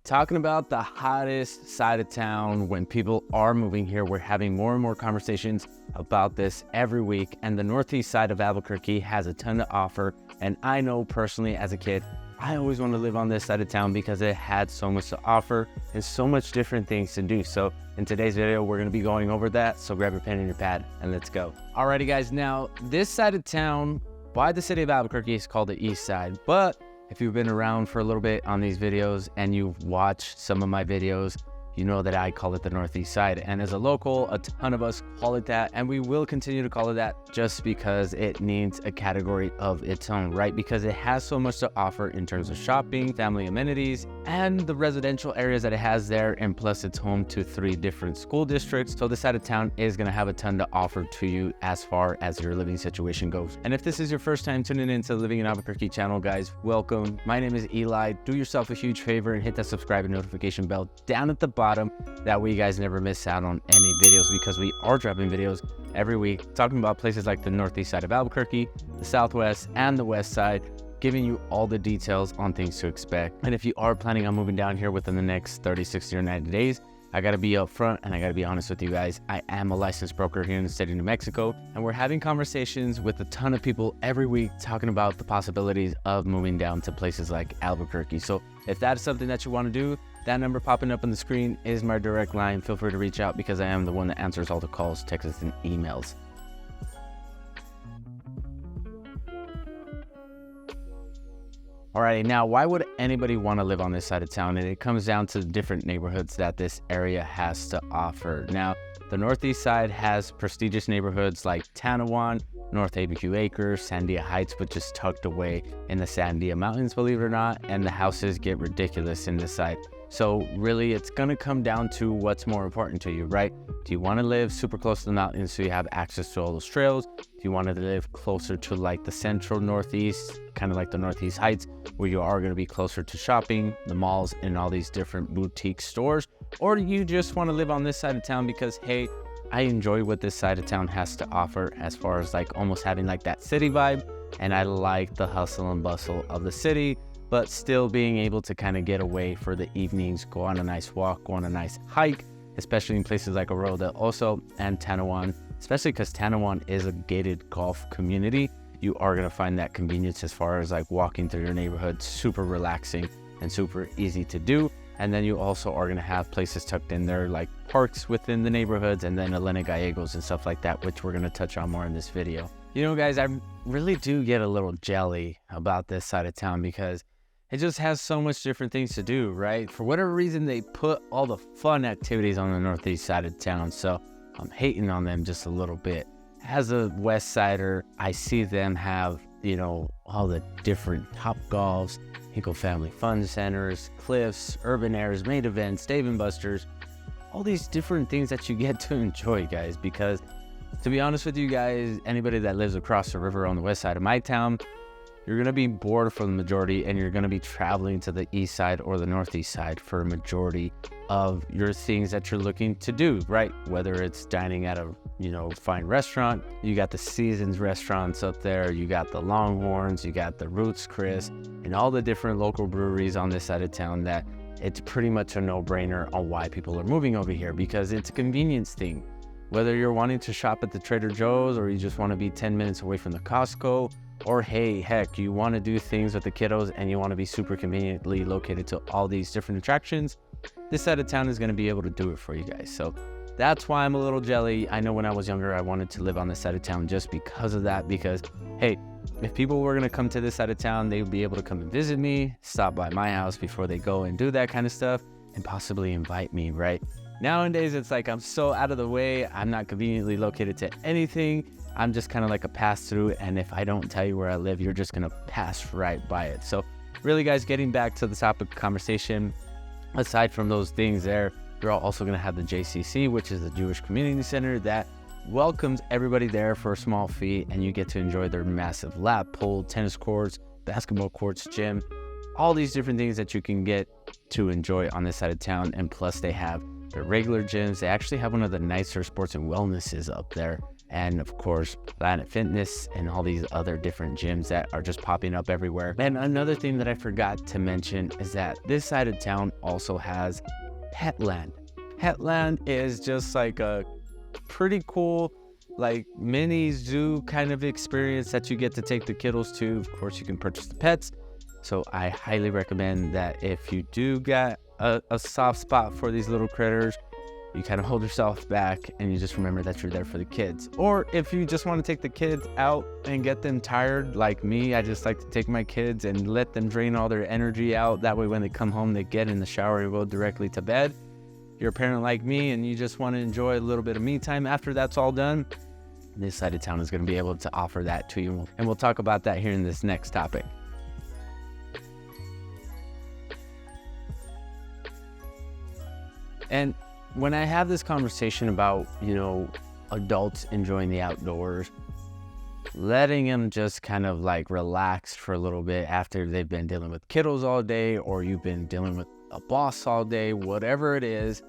Talking about the hottest side of town when people are moving here. We're having more and more conversations about this every week, and the northeast side of Albuquerque has a ton to offer. And I know personally as a kid, I always want to live on this side of town because it had so much to offer and so much different things to do. So in today's video, we're going to be going over that. So grab your pen and your pad and let's go. Alrighty guys, now this side of town by the city of Albuquerque is called the east side, but if you've been around for a little bit on these videos and you've watched some of my videos, you know that I call it the northeast side. And as a local, a ton of us call it that, and we will continue to call it that just because it needs a category of its own, right? Because it has so much to offer in terms of shopping, family amenities, and the residential areas that it has there. And plus it's home to 3 different school districts. So this side of town is gonna have a ton to offer to you as far as your living situation goes. And if this is your first time tuning into the Living in Albuquerque channel, guys, welcome. My name is Eli. Do yourself a huge favor and hit that subscribe and notification bell down at the bottom. That way you guys never miss out on any videos, because we are dropping videos every week talking about places like the northeast side of Albuquerque, the southwest, and the west side, giving you all the details on things to expect. And if you are planning on moving down here within the next 30, 60, or 90 days, I gotta be upfront and I gotta be honest with you guys. I am a licensed broker here in the state of New Mexico, and we're having conversations with a ton of people every week talking about the possibilities of moving down to places like Albuquerque. So if that's something that you want to do, that number popping up on the screen is my direct line. Feel free to reach out because I am the one that answers all the calls, texts, and emails. Alrighty, now why would anybody want to live on this side of town? And it comes down to the different neighborhoods that this area has to offer. Now, the northeast side has prestigious neighborhoods like Tanawan, North ABQ Acres, Sandia Heights, which is tucked away in the Sandia Mountains, believe it or not, and the houses get ridiculous in this side. So really, it's gonna come down to what's more important to you, right? Do you wanna live super close to the mountains so you have access to all those trails? Do you want to live closer to like the central northeast, kind of like the Northeast Heights, where you are gonna be closer to shopping, the malls, and all these different boutique stores? Or do you just wanna live on this side of town because, hey, I enjoy what this side of town has to offer as far as like almost having like that city vibe, and I like the hustle and bustle of the city, but still being able to kind of get away for the evenings, go on a nice walk, go on a nice hike, especially in places like Arroyo del Oso and Tanawan, especially because Tanawan is a gated golf community. You are going to find that convenience as far as like walking through your neighborhood, super relaxing and super easy to do. And then you also are going to have places tucked in there like parks within the neighborhoods, and then Elena Gallegos and stuff like that, which we're going to touch on more in this video. You know, guys, I really do get a little jelly about this side of town because it just has so much different things to do, right? For whatever reason, they put all the fun activities on the northeast side of town, so I'm hating on them just a little bit. As a west sider, I see them have, you know, all the different Top Golfs, Hinkle Family Fun Centers, Cliffs, Urban Airs, Main Events, Dave & Buster's, all these different things that you get to enjoy, guys, because to be honest with you guys, anybody that lives across the river on the west side of my town, you're going to be bored for the majority, and you're going to be traveling to the east side or the northeast side for a majority of your things that you're looking to do, right? Whether it's dining at a, you know, fine restaurant, you got the Seasons restaurants up there, you got the Longhorns, you got the Roots Chris, and all the different local breweries on this side of town that it's pretty much a no-brainer on why people are moving over here, because it's a convenience thing. Whether you're wanting to shop at the Trader Joe's, or you just want to be 10 minutes away from the Costco, or hey, heck, you want to do things with the kiddos and you want to be super conveniently located to all these different attractions, this side of town is going to be able to do it for you guys. So that's why I'm a little jelly. I know when I was younger, I wanted to live on this side of town just because of that, because hey, if people were going to come to this side of town, they would be able to come and visit me, stop by my house before they go and do that kind of stuff, and possibly invite me, right? Nowadays, it's like I'm so out of the way. I'm not conveniently located to anything. I'm just kind of like a pass through, and if I don't tell you where I live, you're just gonna pass right by it. So really, guys, getting back to the topic of conversation, aside from those things there, you're also gonna have the JCC, which is the Jewish Community Center that welcomes everybody there for a small fee, and you get to enjoy their massive lap pool, tennis courts, basketball courts, gym, all these different things that you can get to enjoy on this side of town. And plus they have their regular gyms. They actually have one of the nicer sports and wellnesses up there and of course Planet Fitness and all these other different gyms that are just popping up everywhere. And another thing that I forgot to mention is that this side of town also has Petland. Petland is just like a pretty cool like mini zoo kind of experience that you get to take the kiddos to. Of course, you can purchase the pets. So I highly recommend that if you do get a soft spot for these little critters, you kind of hold yourself back and you just remember that you're there for the kids. Or if you just want to take the kids out and get them tired, like me, I just like to take my kids and let them drain all their energy out. That way when they come home, they get in the shower and go directly to bed. If you're a parent like me and you just want to enjoy a little bit of me time after that's all done, this side of town is going to be able to offer that to you. And we'll talk about that here in this next topic. And when I have this conversation about, adults enjoying the outdoors, letting them just kind of like relax for a little bit after they've been dealing with kiddos all day, or you've been dealing with a boss all day, whatever it is,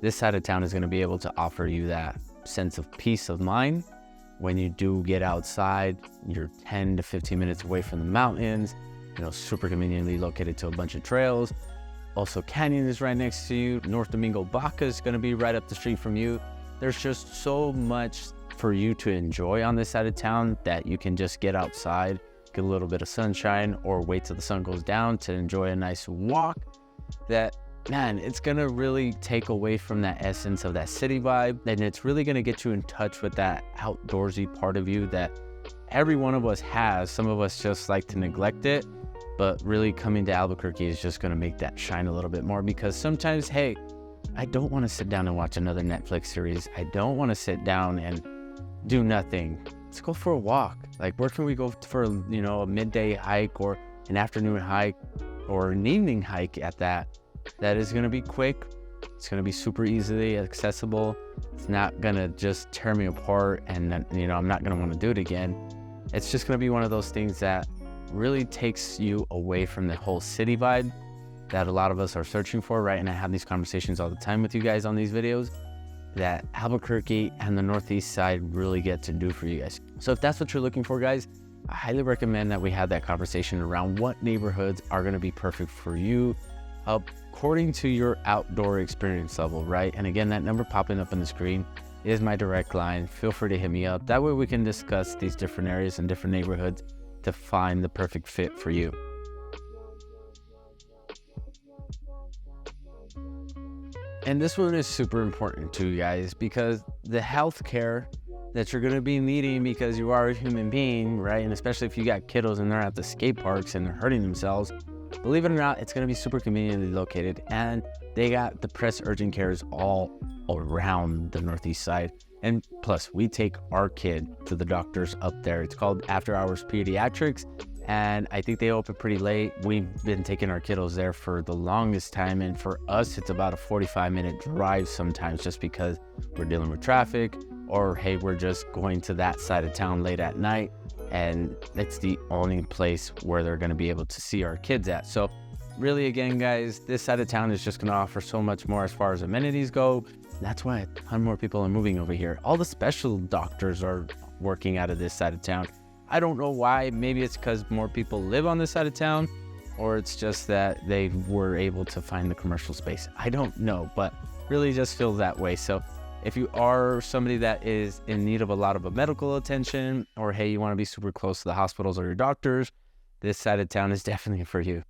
this side of town is going to be able to offer you that sense of peace of mind. When you do get outside, you're 10 to 15 minutes away from the mountains, super conveniently located to a bunch of trails. Also, Canyon is right next to you. North Domingo Baca is going to be right up the street from you. There's just so much for you to enjoy on this side of town that you can just get outside, get a little bit of sunshine, or wait till the sun goes down to enjoy a nice walk. That, man, it's going to really take away from that essence of that city vibe. And it's really going to get you in touch with that outdoorsy part of you that every one of us has. Some of us just like to neglect it. But really coming to Albuquerque is just going to make that shine a little bit more, because sometimes, hey, I don't want to sit down and watch another Netflix series. I don't want to sit down and do nothing. Let's go for a walk. Like, where can we go for, a midday hike or an afternoon hike or an evening hike at that is going to be quick. It's going to be super easily accessible. It's not going to just tear me apart and, I'm not going to want to do it again. It's just going to be one of those things that really takes you away from the whole city vibe that a lot of us are searching for, right? And I have these conversations all the time with you guys on these videos that Albuquerque and the Northeast side really get to do for you guys. So if that's what you're looking for, guys, I highly recommend that we have that conversation around what neighborhoods are going to be perfect for you according to your outdoor experience level, right? And again, that number popping up on the screen is my direct line. Feel free to hit me up. That way we can discuss these different areas and different neighborhoods to find the perfect fit for you. And this one is super important too, guys, because the healthcare that you're going to be needing, because you are a human being, right? And especially if you got kiddos and they're at the skate parks and they're hurting themselves, believe it or not, it's going to be super conveniently located. And they got the press urgent cares all around the Northeast side. And plus, we take our kid to the doctors up there. It's called After Hours Pediatrics, and I think they open pretty late. We've been taking our kiddos there for the longest time, and for us, it's about a 45-minute drive sometimes, just because we're dealing with traffic, or hey, we're just going to that side of town late at night, and it's the only place where they're going to be able to see our kids at. So really, again, guys, this side of town is just going to offer so much more as far as amenities go. That's why a ton more people are moving over here. All the special doctors are working out of this side of town. I don't know why. Maybe it's because more people live on this side of town, or it's just that they were able to find the commercial space. I don't know, but really just feels that way. So if you are somebody that is in need of a lot of medical attention, or hey, you want to be super close to the hospitals or your doctors, this side of town is definitely for you.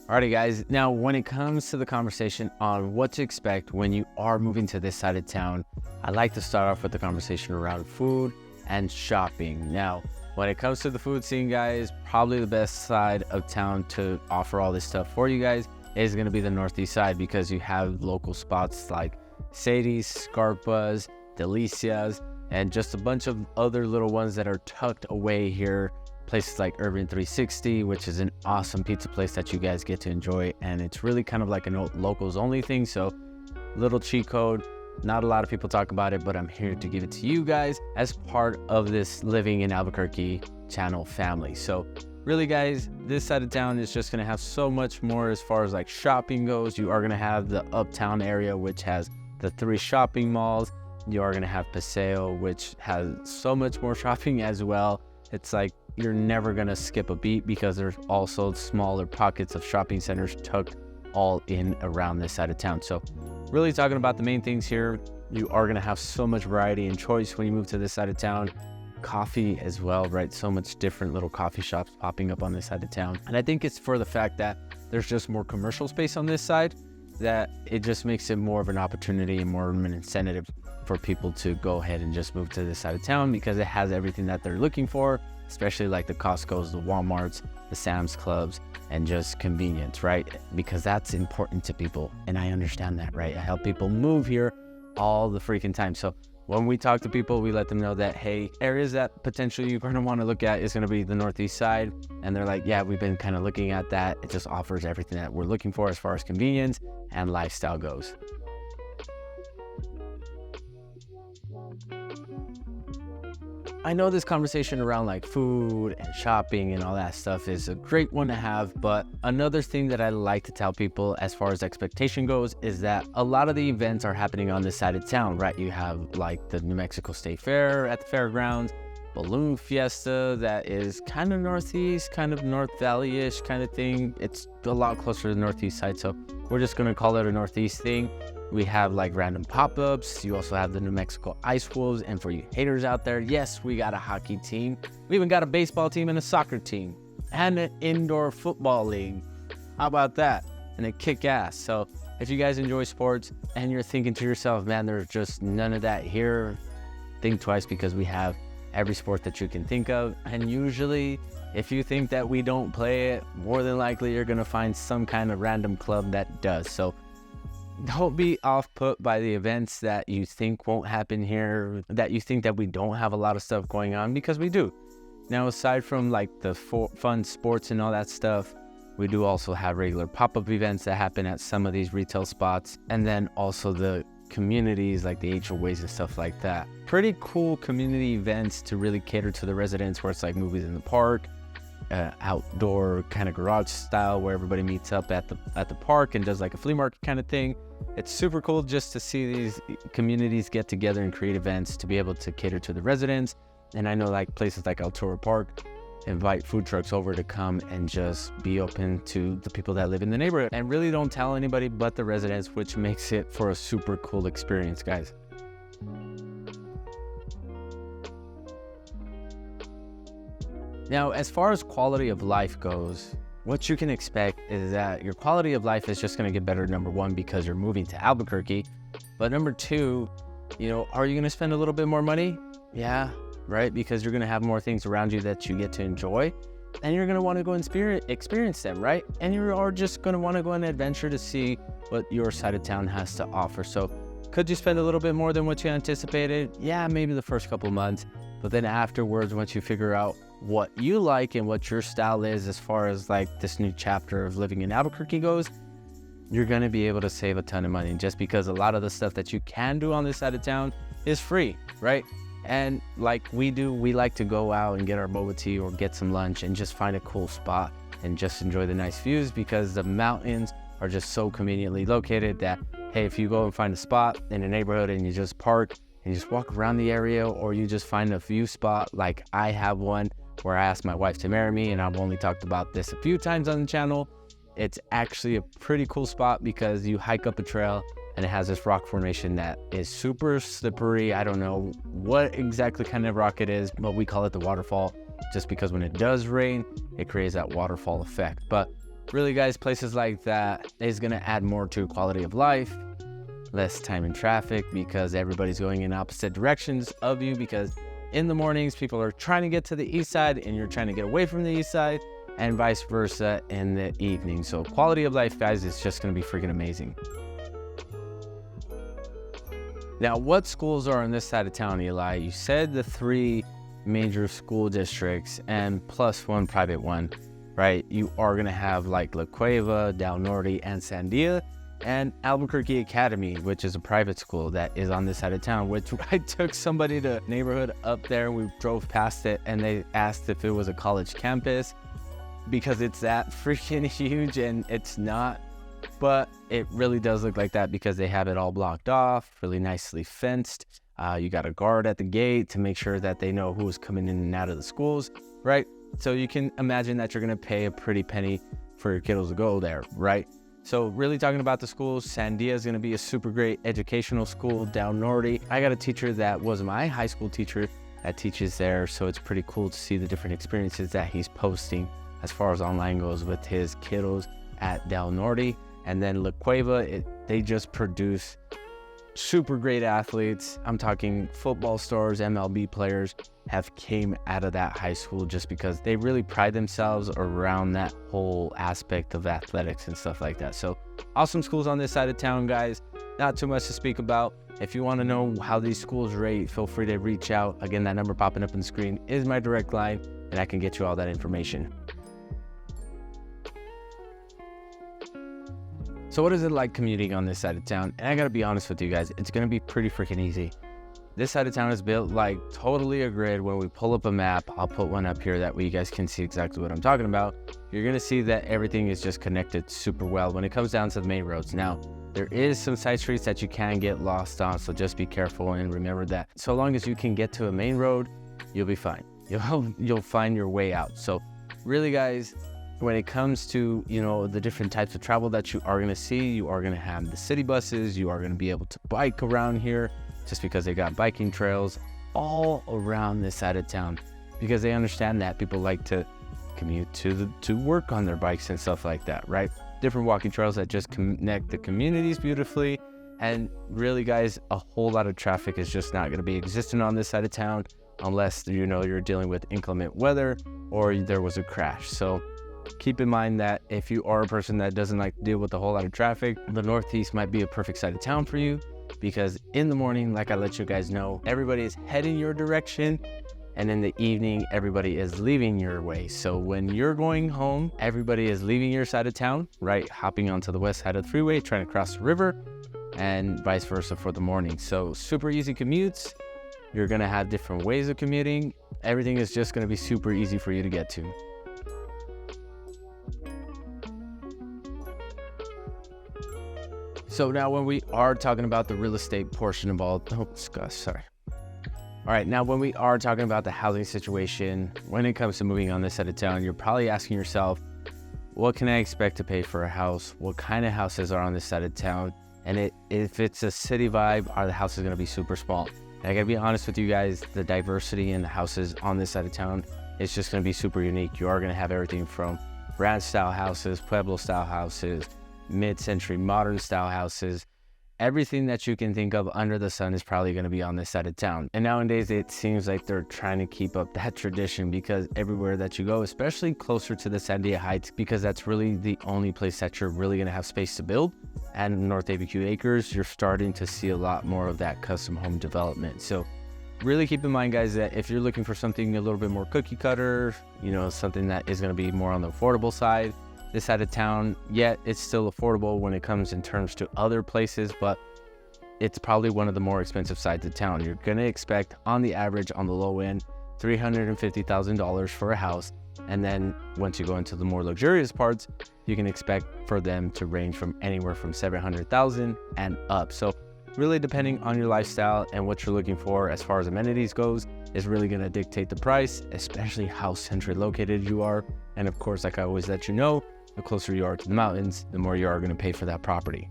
Alrighty, guys. Now, when it comes to the conversation on what to expect when you are moving to this side of town, I like to start off with the conversation around food and shopping. Now, when it comes to the food scene, guys, probably the best side of town to offer all this stuff for you guys is going to be the Northeast side, because you have local spots like Sadie's, Scarpa's, Delicia's, and just a bunch of other little ones that are tucked away here. Places like Urban 360, which is an awesome pizza place that you guys get to enjoy, and it's really kind of like a locals only thing. So little cheat code, not a lot of people talk about it, but I'm here to give it to you guys as part of this Living in Albuquerque channel family. So really, guys, this side of town is just going to have so much more as far as like shopping goes. You are going to have the uptown area, which has the 3 shopping malls. You are going to have Paseo, which has so much more shopping as well. It's like you're never going to skip a beat because there's also smaller pockets of shopping centers tucked all in around this side of town. So really talking about the main things here, you are going to have so much variety and choice when you move to this side of town. Coffee as well, right? So much different little coffee shops popping up on this side of town. And I think it's for the fact that there's just more commercial space on this side, that it just makes it more of an opportunity and more of an incentive for people to go ahead and just move to this side of town, because it has everything that they're looking for, especially like the Costco's, the Walmarts, the Sam's Clubs, and just convenience, right? Because that's important to people, and I understand that, right? I help people move here all the freaking time. So when we talk to people, we let them know that, hey, areas that potentially you're going to want to look at is going to be the northeast side. And they're like, yeah, we've been kind of looking at that. It just offers everything that we're looking for as far as convenience and lifestyle goes. I know this conversation around like food and shopping and all that stuff is a great one to have, but another thing that I like to tell people as far as expectation goes is that a lot of the events are happening on this side of town, right? You have like the New Mexico State Fair at the fairgrounds, Balloon Fiesta that is kind of northeast, kind of North Valley-ish kind of thing. It's a lot closer to the northeast side, so we're just going to call it a northeast thing. We have like random pop-ups. You also have the New Mexico Ice Wolves. And for you haters out there, yes, we got a hockey team. We even got a baseball team and a soccer team and an indoor football league. How about that? And it kick ass. So if you guys enjoy sports and you're thinking to yourself, man, there's just none of that here, think twice, because we have every sport that you can think of. And usually if you think that we don't play it, more than likely you're going to find some kind of random club that does. So don't be off put by the events that you think won't happen here, that you think that we don't have a lot of stuff going on, because we do. Now, aside from like the fun sports and all that stuff, we do also have regular pop-up events that happen at some of these retail spots, and then also the communities like the HOAs and stuff like that. Pretty cool community events to really cater to the residents, where it's like movies in the park, outdoor kind of garage style where everybody meets up at the park and does like a flea market kind of thing. It's super cool just to see these communities get together and create events to be able to cater to the residents. And I know like places like Altura Park invite food trucks over to come and just be open to the people that live in the neighborhood, and really don't tell anybody but the residents, which makes it for a super cool experience, guys. Now, as far as quality of life goes, what you can expect is that your quality of life is just going to get better, number one, because you're moving to Albuquerque. But number two, are you going to spend a little bit more money? Yeah, right? Because you're going to have more things around you that you get to enjoy, and you're going to want to go and experience them, right? And you are just going to want to go on an adventure to see what your side of town has to offer. So could you spend a little bit more than what you anticipated? Yeah, maybe the first couple of months. But then afterwards, once you figure out what you like and what your style is as far as like this new chapter of living in Albuquerque goes, you're going to be able to save a ton of money, just because a lot of the stuff that you can do on this side of town is free, right? And like we do, we like to go out and get our boba tea or get some lunch and just find a cool spot and just enjoy the nice views, because the mountains are just so conveniently located that, hey, if you go and find a spot in a neighborhood and you just park and you just walk around the area, or you just find a view spot, like I have one where I asked my wife to marry me, and I've only talked about this a few times on the channel. It's actually a pretty cool spot because you hike up a trail and it has this rock formation that is super slippery. I don't know what exactly kind of rock it is, but we call it the waterfall, just because when it does rain, it creates that waterfall effect. But really, guys, places like that is going to add more to quality of life, less time in traffic because everybody's going in opposite directions of you, because in the mornings, people are trying to get to the east side and you're trying to get away from the east side, and vice versa in the evening. So quality of life, guys, is just going to be freaking amazing. Now, what schools are on this side of town, Eli? You said the 3 major school districts and plus one private one, right? You are going to have like La Cueva, Del Norte, and Sandia, and Albuquerque Academy, which is a private school that is on this side of town, which I took somebody to neighborhood up there. We drove past it and they asked if it was a college campus. because it's that freaking huge, and it's not, but it really does look like that because they have it all blocked off, really nicely fenced. You got a guard at the gate to make sure that they know who's coming in and out of the schools, right? So you can imagine that you're going to pay a pretty penny for your kiddos to go there, right? So really talking about the schools, Sandia is going to be a super great educational school. Del Norte, I got a teacher that was my high school teacher that teaches there, so it's pretty cool to see the different experiences that he's posting as far as online goes with his kiddos at Del Norte. And then La Cueva, they just produce super great athletes. I'm talking football stars, MLB players have came out of that high school just because they really pride themselves around that whole aspect of athletics and stuff like that. So awesome schools on this side of town, guys. Not too much to speak about. If you want to know how these schools rate, feel free to reach out. Again, that number popping up on the screen is my direct line, and I can get you all that information. So what is it like commuting on this side of town? And I gotta be honest with you guys, it's gonna be pretty freaking easy. This side of town is built like totally a grid. When we pull up a map, I'll put one up here that way you guys can see exactly what I'm talking about. You're gonna see that everything is just connected super well when it comes down to the main roads. Now, there is some side streets that you can get lost on, so just be careful and remember that so long as you can get to a main road, you'll be fine. You'll find your way out. So really, guys, when it comes to, you know, the different types of travel that you are going to see, you are going to have the city buses, you are going to be able to bike around here just because they got biking trails all around this side of town, because they understand that people like to commute to work on their bikes and stuff like that, right? Different walking trails that just connect the communities beautifully. And really, guys, a whole lot of traffic is just not going to be existing on this side of town unless, you know, you're dealing with inclement weather or there was a crash. So keep in mind that if you are a person that doesn't like to deal with a whole lot of traffic, the Northeast might be a perfect side of town for you, because in the morning, like I let you guys know, everybody is heading your direction, and in the evening, everybody is leaving your way. So when you're going home, everybody is leaving your side of town, right? Hopping onto the west side of the freeway, trying to cross the river, and vice versa for the morning. So super easy commutes. You're gonna have different ways of commuting. Everything is just gonna be super easy for you to get to. So now when we are talking about the real estate portion of all right, now when we are talking about the housing situation, when it comes to moving on this side of town, you're probably asking yourself, what can I expect to pay for a house? What kind of houses are on this side of town? And if it's a city vibe, are the houses gonna be super small? And I gotta be honest with you guys, the diversity in the houses on this side of town is just gonna be super unique. You are gonna have everything from ranch style houses, Pueblo style houses, mid-century modern style houses. Everything that you can think of under the sun is probably going to be on this side of town. And nowadays it seems like they're trying to keep up that tradition, because everywhere that you go, especially closer to the Sandia Heights, because that's really the only place that you're really going to have space to build. And North ABQ Acres, you're starting to see a lot more of that custom home development. So really keep in mind, guys, that if you're looking for something a little bit more cookie cutter, you know, something that is going to be more on the affordable side, this side of town, yet it's still affordable when it comes in terms to other places, but it's probably one of the more expensive sides of town. You're going to expect, on the average, on the low end, $350,000 for a house. And then once you go into the more luxurious parts, you can expect for them to range from anywhere from $700,000 and up. So really depending on your lifestyle and what you're looking for as far as amenities goes is really going to dictate the price, especially how centrally located you are. And of course, like I always let you know, the closer you are to the mountains, the more you are going to pay for that property.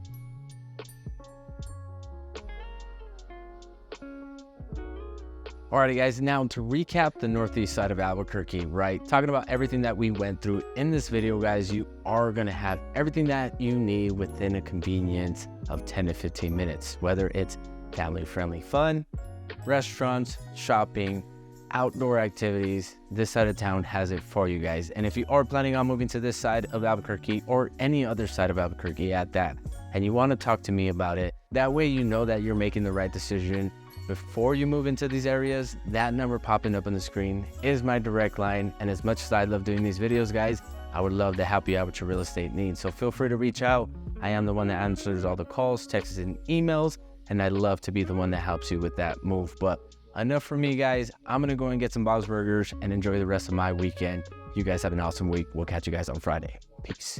Alrighty, guys, now to recap the northeast side of Albuquerque, right? Talking about everything that we went through in this video, guys, you are going to have everything that you need within a convenience of 10 to 15 minutes, whether it's family-friendly fun, restaurants, shopping, outdoor activities. This side of town has it for you guys. And if you are planning on moving to this side of Albuquerque, or any other side of Albuquerque at that, and you want to talk to me about it, that way you know that you're making the right decision before you move into these areas. That number popping up on the screen is my direct line. And as much as I love doing these videos, guys, I would love to help you out with your real estate needs. So feel free to reach out. I am the one that answers all the calls, texts, and emails, and I'd love to be the one that helps you with that move. But enough for me, guys. I'm gonna go and get some Bob's Burgers and enjoy the rest of my weekend. You guys have an awesome week. We'll catch you guys on Friday. Peace.